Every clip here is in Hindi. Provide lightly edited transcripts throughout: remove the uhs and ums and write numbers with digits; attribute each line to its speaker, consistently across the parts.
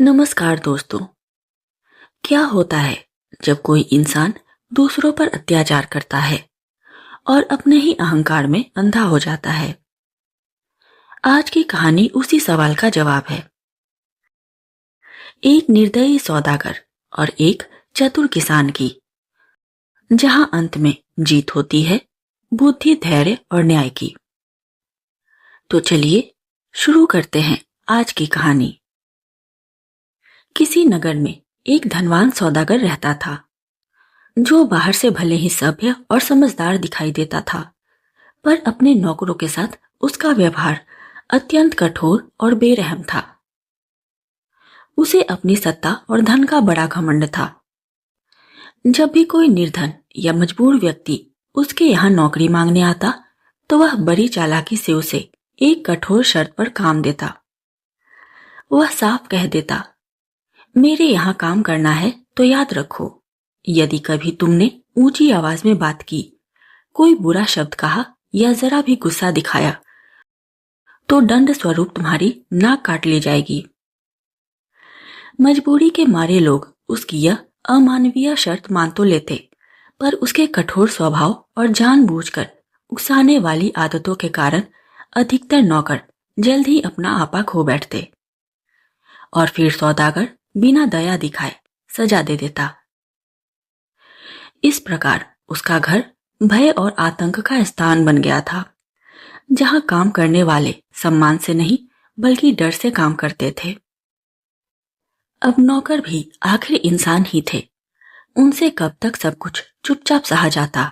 Speaker 1: नमस्कार दोस्तों। क्या होता है जब कोई इंसान दूसरों पर अत्याचार करता है और अपने ही अहंकार में अंधा हो जाता है। आज की कहानी उसी सवाल का जवाब है। एक निर्दयी सौदागर और एक चतुर किसान की, जहां अंत में जीत होती है बुद्धि, धैर्य और न्याय की। तो चलिए शुरू करते हैं आज की कहानी। किसी नगर में एक धनवान सौदागर रहता था, जो बाहर से भले ही सभ्य और समझदार दिखाई देता था, पर अपने नौकरों के साथ उसका व्यवहार अत्यंत कठोर और बेरहम था। उसे अपनी सत्ता और धन का बड़ा घमंड था। जब भी कोई निर्धन या मजबूर व्यक्ति उसके यहाँ नौकरी मांगने आता, तो वह बड़ी चालाकी से उसे एक कठोर शर्त पर काम देता। वह साफ कह देता, मेरे यहाँ काम करना है तो याद रखो, यदि कभी तुमने ऊंची आवाज में बात की, कोई बुरा शब्द कहा या जरा भी गुस्सा दिखाया, तो दंड स्वरूप तुम्हारी नाक काट ली जाएगी। मजबूरी के मारे लोग उसकी यह अमानवीय शर्त मान तो लेते, पर उसके कठोर स्वभाव और जानबूझकर उकसाने वाली आदतों के कारण अधिकतर नौकर जल्द ही अपना आपा खो बैठते और फिर सौदागर बिना दया दिखाए सजा दे देता। इस प्रकार उसका घर भय और आतंक का स्थान बन गया था, जहां काम करने वाले सम्मान से नहीं बल्कि डर से काम करते थे। अब नौकर भी आखिर इंसान ही थे, उनसे कब तक सब कुछ चुपचाप सहा जाता।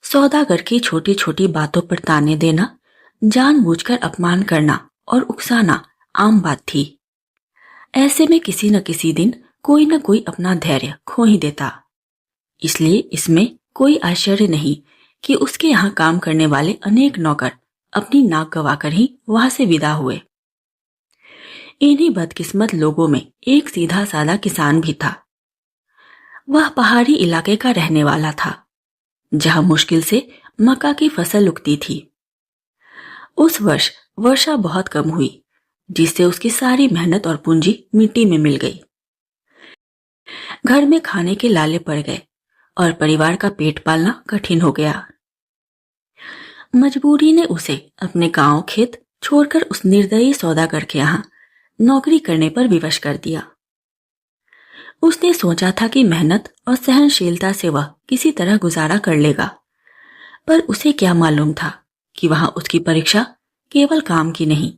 Speaker 1: सौदागर की छोटी छोटी बातों पर ताने देना, जानबूझकर अपमान करना और उकसाना आम बात थी। ऐसे में किसी न किसी दिन कोई न कोई अपना धैर्य खो ही देता। इसलिए इसमें कोई आश्चर्य नहीं कि उसके यहाँ काम करने वाले अनेक नौकर अपनी नाक गंवाकर ही वहां से विदा हुए। इन्हीं बदकिस्मत लोगों में एक सीधा साधा किसान भी था। वह पहाड़ी इलाके का रहने वाला था, जहां मुश्किल से मक्का की फसल उगती थी। उस वर्ष वर्षा बहुत कम हुई, जिससे उसकी सारी मेहनत और पूंजी मिट्टी में मिल गई। घर में खाने के लाले पड़ गए और परिवार का पेट पालना कठिन हो गया। मजबूरी ने उसे अपने गांव खेत छोड़कर उस निर्दयी सौदागर के यहाँ नौकरी करने पर विवश कर दिया। उसने सोचा था कि मेहनत और सहनशीलता से वह किसी तरह गुजारा कर लेगा, पर उसे क्या मालूम था कि वहां उसकी परीक्षा केवल काम की नहीं,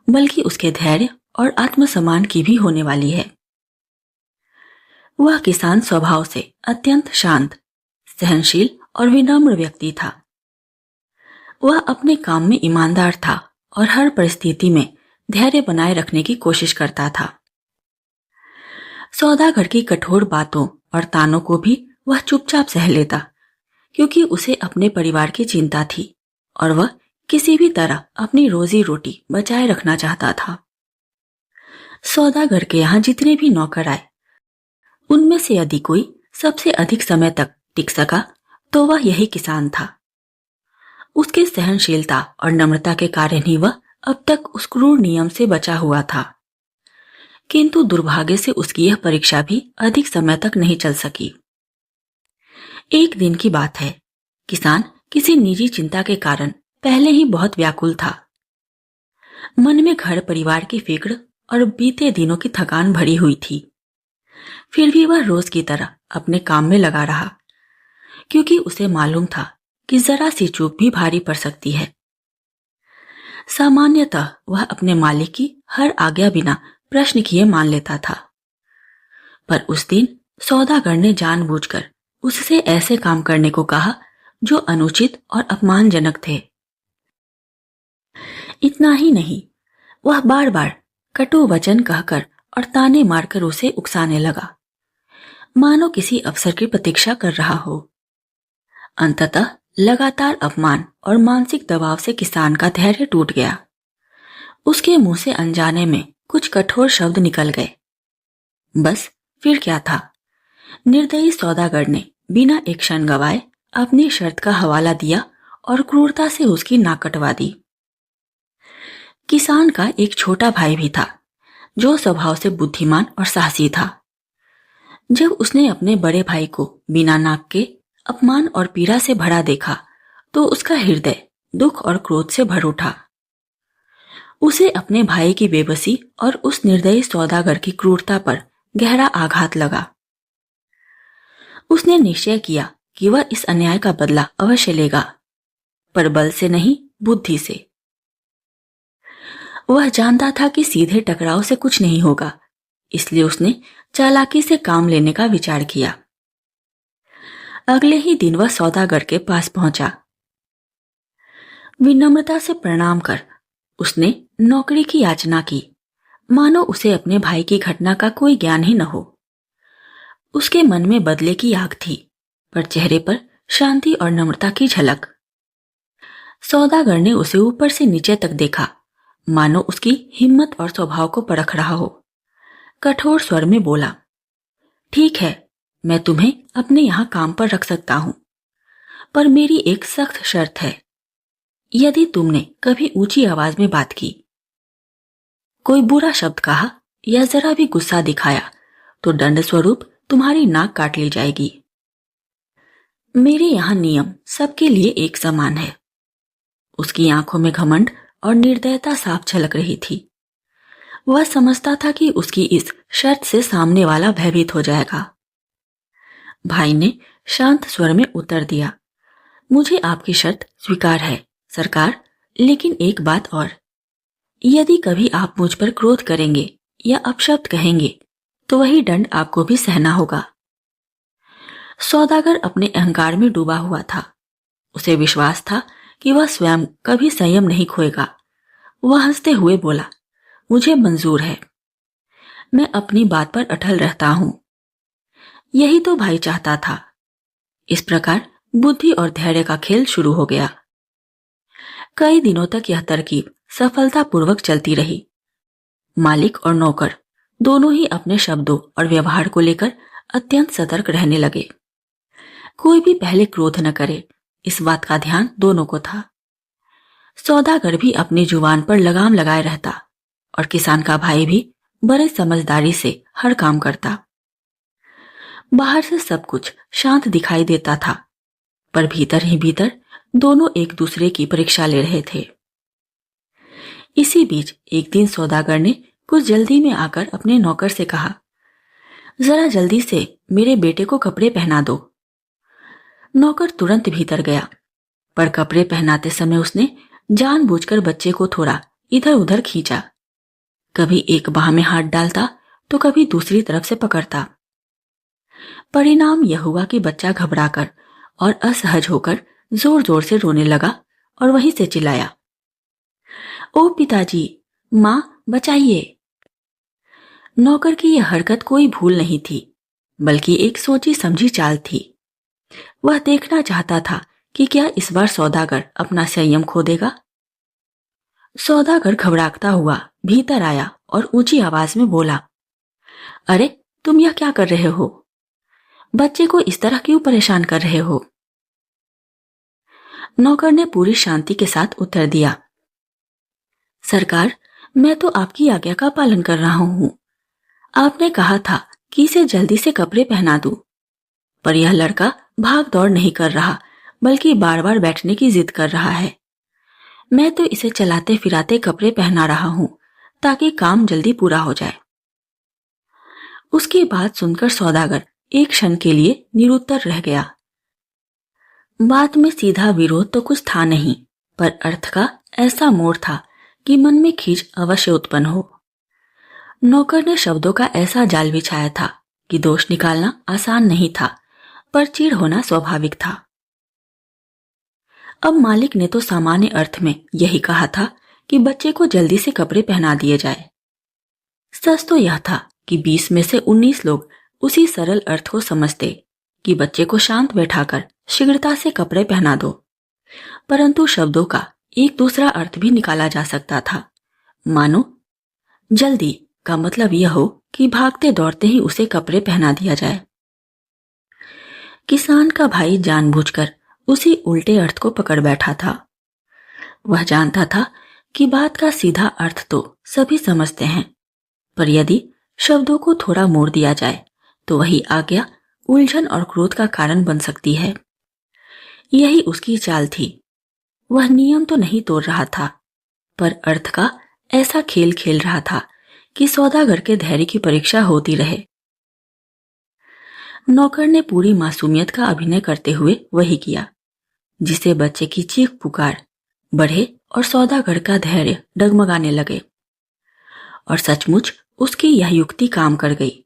Speaker 1: बल्कि उसके धैर्य और आत्मसम्मान की भी होने वाली है। वह किसान स्वभाव से अत्यंत शांत, सहनशील और विनम्र व्यक्ति था। वह अपने काम में ईमानदार था और हर परिस्थिति में धैर्य बनाए रखने की कोशिश करता था। सौदागर की कठोर बातों और तानों को भी वह चुपचाप सह लेता, क्योंकि उसे अपने परिवार की चिंता थी और वह किसी भी तरह अपनी रोजी रोटी बचाए रखना चाहता था। सौदागर के यहाँ जितने भी नौकर आए, उनमें से यदि कोई सबसे अधिक समय तक टिक सका तो वह यही किसान था। उसकी सहनशीलता और नम्रता के कारण ही वह अब तक उस क्रूर नियम से बचा हुआ था। किंतु दुर्भाग्य से उसकी यह परीक्षा भी अधिक समय तक नहीं चल सकी। एक दिन की बात है, किसान किसी निजी चिंता के कारण पहले ही बहुत व्याकुल था। मन में घर परिवार की फिक्र और बीते दिनों की थकान भरी हुई थी। फिर भी वह रोज की तरह अपने काम में लगा रहा, क्योंकि उसे मालूम था कि जरा सी चूक भी भारी पड़ सकती है। सामान्यतः वह अपने मालिक की हर आज्ञा बिना प्रश्न किए मान लेता था, पर उस दिन सौदागर ने जानबूझकर उससे ऐसे काम करने को कहा जो अनुचित और अपमानजनक थे। इतना ही नहीं, वह बार बार कटु वचन कहकर और ताने मारकर उसे उकसाने लगा, मानो किसी अवसर की प्रतीक्षा कर रहा हो। अंततः लगातार अपमान और मानसिक दबाव से किसान का धैर्य टूट गया। उसके मुंह से अनजाने में कुछ कठोर शब्द निकल गए। बस फिर क्या था, निर्दयी सौदागर ने बिना एक क्षण गवाए अपनी शर्त का हवाला दिया और क्रूरता से उसकी नाक कटवा दी। किसान का एक छोटा भाई भी था, जो स्वभाव से बुद्धिमान और साहसी था। जब उसने अपने बड़े भाई को बिना नाक के अपमान और पीड़ा से भरा देखा तो उसका हृदय दुख और क्रोध से भर उठा। उसे अपने भाई की बेबसी और उस निर्दयी सौदागर की क्रूरता पर गहरा आघात लगा। उसने निश्चय किया कि वह इस अन्याय का बदला अवश्य लेगा, पर बल से नहीं, बुद्धि से। वह जानता था कि सीधे टकराव से कुछ नहीं होगा, इसलिए उसने चालाकी से काम लेने का विचार किया। अगले ही दिन वह सौदागर के पास पहुंचा। विनम्रता से प्रणाम कर उसने नौकरी की याचना की, मानो उसे अपने भाई की घटना का कोई ज्ञान ही न हो। उसके मन में बदले की आग थी, पर चेहरे पर शांति और नम्रता की झलक। सौदागर ने उसे ऊपर से नीचे तक देखा, मानो उसकी हिम्मत और स्वभाव को परख रहा हो। कठोर स्वर में बोला, ठीक है, मैं तुम्हें अपने यहां काम पर रख सकता हूं, पर मेरी एक सख्त शर्त है। यदि तुमने कभी ऊंची आवाज में बात की, कोई बुरा शब्द कहा या जरा भी गुस्सा दिखाया तो दंड स्वरूप तुम्हारी नाक काट ली जाएगी। मेरे यहां नियम सबके लिए एक समान है। उसकी आंखों में घमंड और निर्दयता साफ झलक रही थी। वह समझता था कि उसकी इस शर्त से सामने वाला भयभीत हो जाएगा। भाई ने शांत स्वर में उत्तर दिया, मुझे आपकी शर्त स्वीकार है सरकार, लेकिन एक बात और। यदि कभी आप मुझ पर क्रोध करेंगे या अपशब्द कहेंगे तो वही दंड आपको भी सहना होगा। सौदागर अपने अहंकार में डूबा हुआ था। उसे विश्वास था कि वह स्वयं कभी संयम नहीं खोएगा। वह हंसते हुए बोला, मुझे मंजूर है, मैं अपनी बात पर अटल रहता हूं। यही तो भाई चाहता था। इस प्रकार बुद्धि और धैर्य का खेल शुरू हो गया। कई दिनों तक यह तरकीब सफलतापूर्वक चलती रही। मालिक और नौकर दोनों ही अपने शब्दों और व्यवहार को लेकर अत्यंत सतर्क रहने लगे। कोई भी पहले क्रोध न करे, इस बात का ध्यान दोनों को था। सौदागर भी अपनी जुबान पर लगाम लगाए रहता और किसान का भाई भी बड़े समझदारी से हर काम करता। बाहर से सब कुछ शांत दिखाई देता था, पर भीतर ही भीतर दोनों एक दूसरे की परीक्षा ले रहे थे। इसी बीच एक दिन सौदागर ने कुछ जल्दी में आकर अपने नौकर से कहा, जरा जल्दी से मेरे बेटे को कपड़े पहना दो। नौकर तुरंत भीतर गया, पर कपड़े पहनाते समय उसने जानबूझकर बच्चे को थोड़ा इधर उधर खींचा। कभी एक बाह में हाथ डालता तो कभी दूसरी तरफ से पकड़ता। परिणाम यह हुआ कि बच्चा घबराकर और असहज होकर जोर जोर से रोने लगा और वहीं से चिल्लाया, ओ पिताजी, मां बचाइए। नौकर की यह हरकत कोई भूल नहीं थी, बल्कि एक सोची समझी चाल थी। वह देखना चाहता था कि क्या इस बार सौदागर अपना संयम खो देगा। सौदागर घबराता हुआ भीतर आया और ऊंची आवाज में बोला, अरे तुम यह क्या कर रहे हो? बच्चे को इस तरह क्यों परेशान कर रहे हो? नौकर ने पूरी शांति के साथ उत्तर दिया, सरकार, मैं तो आपकी आज्ञा का पालन कर रहा हूं। आपने कहा था कि इसे जल्दी से कपड़े पहना दूं, पर यह लड़का भाग दौड़ नहीं कर रहा, बल्कि बार बार बैठने की जिद कर रहा है। मैं तो इसे चलाते फिराते कपड़े पहना रहा हूं ताकि काम जल्दी पूरा हो जाए। उसकी बात सुनकर सौदागर एक क्षण के लिए निरुत्तर रह गया। बात में सीधा विरोध तो कुछ था नहीं, पर अर्थ का ऐसा मोड़ था कि मन में खींच अवश्य उत्पन्न हो। नौकर ने शब्दों का ऐसा जाल बिछाया था कि दोष निकालना आसान नहीं था, पर चिढ़ होना स्वाभाविक था। अब मालिक ने तो सामान्य अर्थ में यही कहा था कि बच्चे को जल्दी से कपड़े पहना दिए जाए। सच तो यह था कि 20 में से 19 लोग उसी सरल अर्थ को समझते कि बच्चे को शांत बैठाकर शीघ्रता से कपड़े पहना दो, परंतु शब्दों का एक दूसरा अर्थ भी निकाला जा सकता था। मानो जल्दी का मतलब यह हो कि भागते दौड़ते ही उसे कपड़े पहना दिया जाए। किसान का भाई जानबूझकर उसी उल्टे अर्थ को पकड़ बैठा था। वह जानता था कि बात का सीधा अर्थ तो सभी समझते हैं, पर यदि शब्दों को थोड़ा मोड़ दिया जाए तो वही आज्ञा उलझन और क्रोध का कारण बन सकती है। यही उसकी चाल थी। वह नियम तो नहीं तोड़ रहा था, पर अर्थ का ऐसा खेल खेल रहा था कि सौदागर के धैर्य की परीक्षा होती रहे। नौकर ने पूरी मासूमियत का अभिनय करते हुए वही किया, जिसे बच्चे की चीख पुकार बढ़े और सौदागर का धैर्य डगमगाने लगे। और सचमुच उसकी यह युक्ति काम कर गई।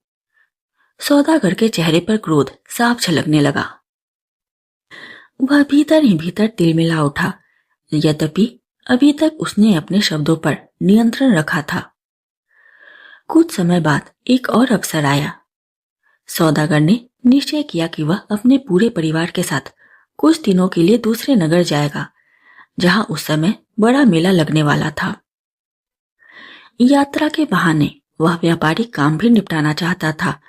Speaker 1: सौदागर के चेहरे पर क्रोध साफ झलकने लगा। वह भीतर ही भीतर तिलमिला उठा, यद्यपि अभी तक उसने अपने शब्दों पर नियंत्रण रखा था। कुछ समय बाद एक और अवसर आया। सौदागर ने निश्चय किया कि वह अपने पूरे परिवार के साथ कुछ दिनों के लिए दूसरे नगर जाएगा, जहां उस समय बड़ा मेला लगने वाला था। यात्रा के बहाने वह व्यापारिक काम भी निपटाना चाहता था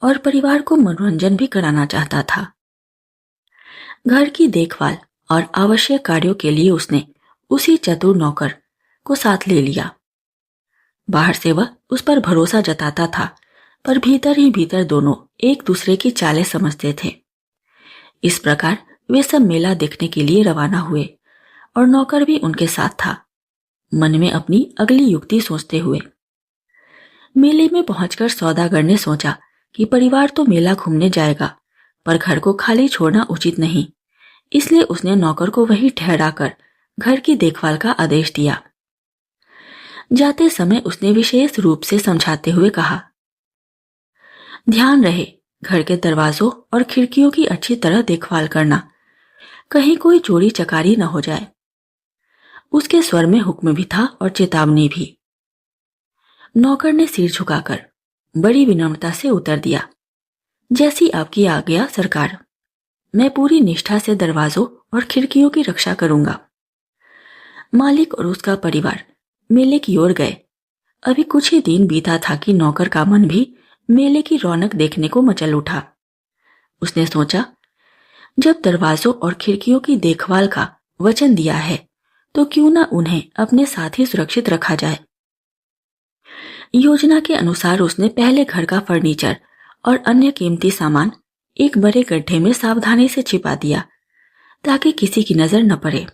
Speaker 1: और परिवार को मनोरंजन भी कराना चाहता था। घर की देखभाल और आवश्यक कार्यों के लिए उसने उसी चतुर नौकर को साथ ले लिया। बाहर से वह उस पर भरोसा जताता था, पर भीतर ही भीतर दोनों एक दूसरे की चालें समझते थे। इस प्रकार वे सब मेला देखने के लिए रवाना हुए और नौकर भी उनके साथ था, मन में अपनी अगली युक्ति सोचते हुए। मेले में पहुंचकर सौदागर ने सोचा कि परिवार तो मेला घूमने जाएगा, पर घर को खाली छोड़ना उचित नहीं, इसलिए उसने नौकर को वहीं ठहराकर घर की देखभाल का आदेश दिया। जाते समय उसने विशेष रूप से समझाते हुए कहा, ध्यान रहे, घर के दरवाजों और खिड़कियों की अच्छी तरह देखभाल करना, कहीं कोई चोरी चकारी न हो जाए। उसके स्वर में हुक्म भी था और चेतावनी भी। नौकर ने सिर झुकाकर बड़ी विनम्रता से उत्तर दिया, जैसी आपकी आज्ञा सरकार। मैं पूरी निष्ठा से दरवाजों और खिड़कियों की रक्षा करूंगा। मालिक और उसका परिवार मेले की ओर गए। अभी कुछ ही दिन बीता था कि नौकर का मन भी मेले की रौनक देखने को मचल उठा। उसने सोचा, जब दरवाजों और खिड़कियों की देखभाल का वचन दिया है तो क्यों न उन्हें अपने साथ ही सुरक्षित रखा जाए। योजना के अनुसार उसने पहले घर का फर्नीचर और अन्य कीमती सामान एक बड़े गड्ढे में सावधानी से छिपा दिया, ताकि किसी की नजर न पड़े।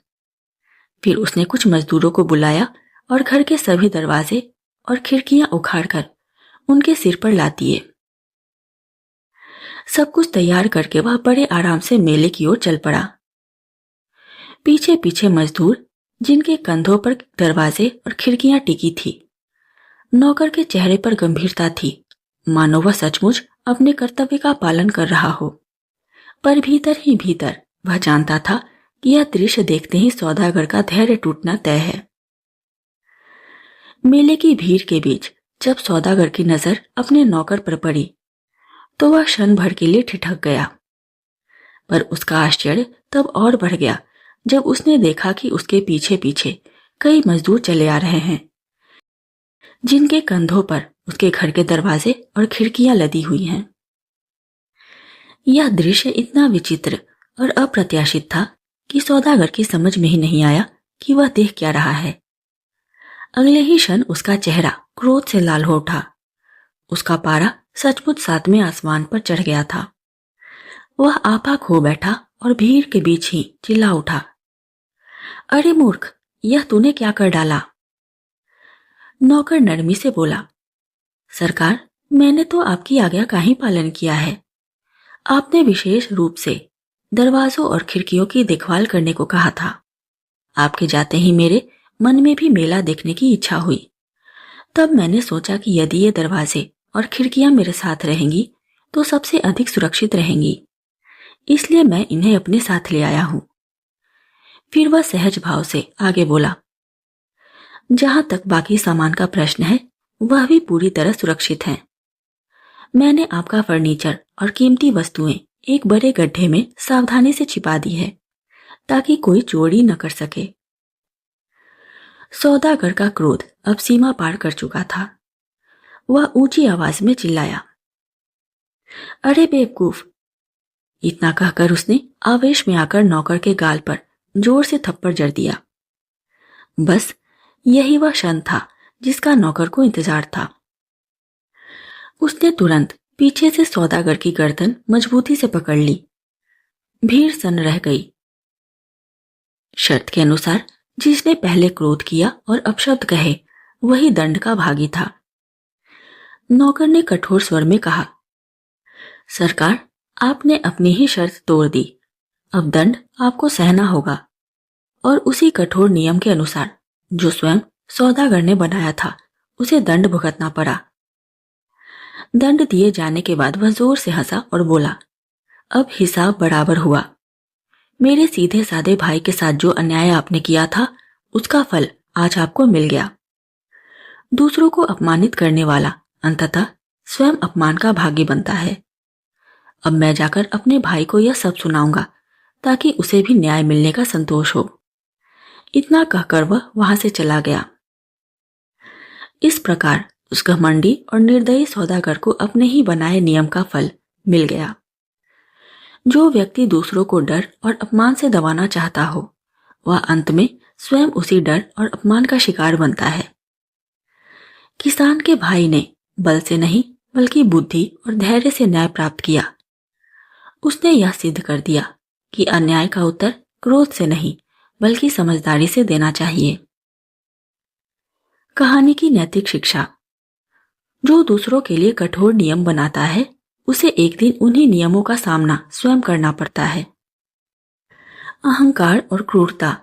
Speaker 1: फिर उसने कुछ मजदूरों को बुलाया और घर के सभी दरवाजे और खिड़कियां उखाड़कर उनके सिर पर ला दिए। सब कुछ तैयार करके वह बड़े आराम से मेले की ओर चल पड़ा। पीछे पीछे मजदूर, जिनके कंधों पर दरवाजे और खिड़कियां टिकी थी। नौकर के चेहरे पर गंभीरता थी, मानो वह सचमुच अपने कर्तव्य का पालन कर रहा हो, पर भीतर ही भीतर वह जानता था कि यह दृश्य देखते ही सौदागर का धैर्य टूटना तय है। मेले की भीड़ के बीच जब सौदागर की नजर अपने नौकर पर पड़ी तो वह क्षण भर के लिए ठिठक गया, पर उसका आश्चर्य तब और बढ़ गया जब उसने देखा कि उसके पीछे पीछे कई मजदूर चले आ रहे हैं, जिनके कंधों पर उसके घर के दरवाजे और खिड़कियां लदी हुई हैं। यह दृश्य इतना विचित्र और अप्रत्याशित था कि सौदागर की समझ में ही नहीं आया कि वह देख क्या रहा है। अगले ही क्षण उसका चेहरा क्रोध से लाल हो उठा। उसका पारा सचमुच सातवें आसमान पर चढ़ गया था। वह आपा खो बैठा और भीड़ के बीच ही चिल्ला उठा, अरे मूर्ख, यह तूने क्या कर डाला। नौकर नरमी से बोला, सरकार, मैंने तो आपकी आज्ञा का ही पालन किया है। आपने विशेष रूप से दरवाजों और खिड़कियों की देखभाल करने को कहा था। आपके जाते ही मेरे मन में भी मेला देखने की इच्छा हुई। तब मैंने सोचा कि यदि ये दरवाजे और खिड़कियां मेरे साथ रहेंगी तो सबसे अधिक सुरक्षित रहेंगी, इसलिए मैं इन्हें अपने साथ ले आया हूं। फिर वह सहज भाव से आगे बोला, जहां तक बाकी सामान का प्रश्न है वह भी पूरी तरह सुरक्षित है। मैंने आपका फर्नीचर और कीमती वस्तुएं एक बड़े गड्ढे में सावधानी से छिपा दी है, ताकि कोई चोरी न कर सके। सौदागर का क्रोध अब सीमा पार कर चुका था। वह ऊंची आवाज में चिल्लाया, अरे बेवकूफ। इतना कहकर उसने आवेश में आकर नौकर के गाल पर जोर से थप्पड़ जड़ दिया। बस यही वह क्षण था जिसका नौकर को इंतजार था। उसने तुरंत पीछे से सौदागर की गर्दन मजबूती से पकड़ ली। भीड़ सन रह गई। शर्त के अनुसार जिसने पहले क्रोध किया और अपशब्द कहे वही दंड का भागी था। नौकर ने कठोर स्वर में कहा, सरकार, आपने अपनी ही शर्त तोड़ दी। अब दंड आपको सहना होगा, और उसी कठोर नियम के अनुसार जो स्वयं सौदागर ने बनाया था उसे दंड भुगतना पड़ा। दंड दिए जाने के बाद वह जोर से हंसा और बोला, अब हिसाब बराबर हुआ। मेरे सीधे साधे भाई के साथ जो अन्याय आपने किया था उसका फल आज आपको मिल गया। दूसरों को अपमानित करने वाला अंततः स्वयं अपमान का भागी बनता है। अब मैं जाकर अपने भाई को यह सब सुनाऊंगा ताकि उसे भी न्याय मिलने का संतोष हो। इतना कहकर वह वहां से चला गया। इस प्रकार उस घमंडी और निर्दयी सौदागर को अपने ही बनाए नियम का फल मिल गया। जो व्यक्ति दूसरों को डर और अपमान से दबाना चाहता हो वह अंत में स्वयं उसी डर और अपमान का शिकार बनता है। किसान के भाई ने बल से नहीं बल्कि बुद्धि और धैर्य से न्याय प्राप्त किया। उसने यह सिद्ध कर दिया कि अन्याय का उत्तर क्रोध से नहीं बल्कि समझदारी से देना चाहिए। कहानी की नैतिक शिक्षा। जो दूसरों के लिए कठोर नियम बनाता है उसे एक दिन उन्हीं नियमों का सामना स्वयं करना पड़ता है। अहंकार और क्रूरता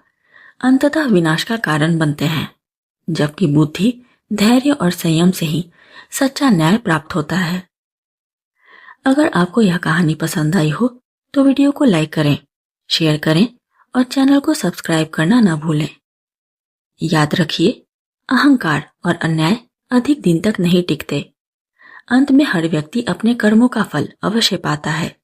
Speaker 1: अंततः विनाश का कारण बनते हैं, जबकि बुद्धि, धैर्य और संयम से ही सच्चा न्याय प्राप्त होता है। अगर आपको यह कहानी पसंद आई हो तो वीडियो को लाइक करें, शेयर करें और चैनल को सब्सक्राइब करना न भूलें। याद रखिए, अहंकार और अन्याय अधिक दिन तक नहीं टिकते। अंत में हर व्यक्ति अपने कर्मों का फल अवश्य पाता है।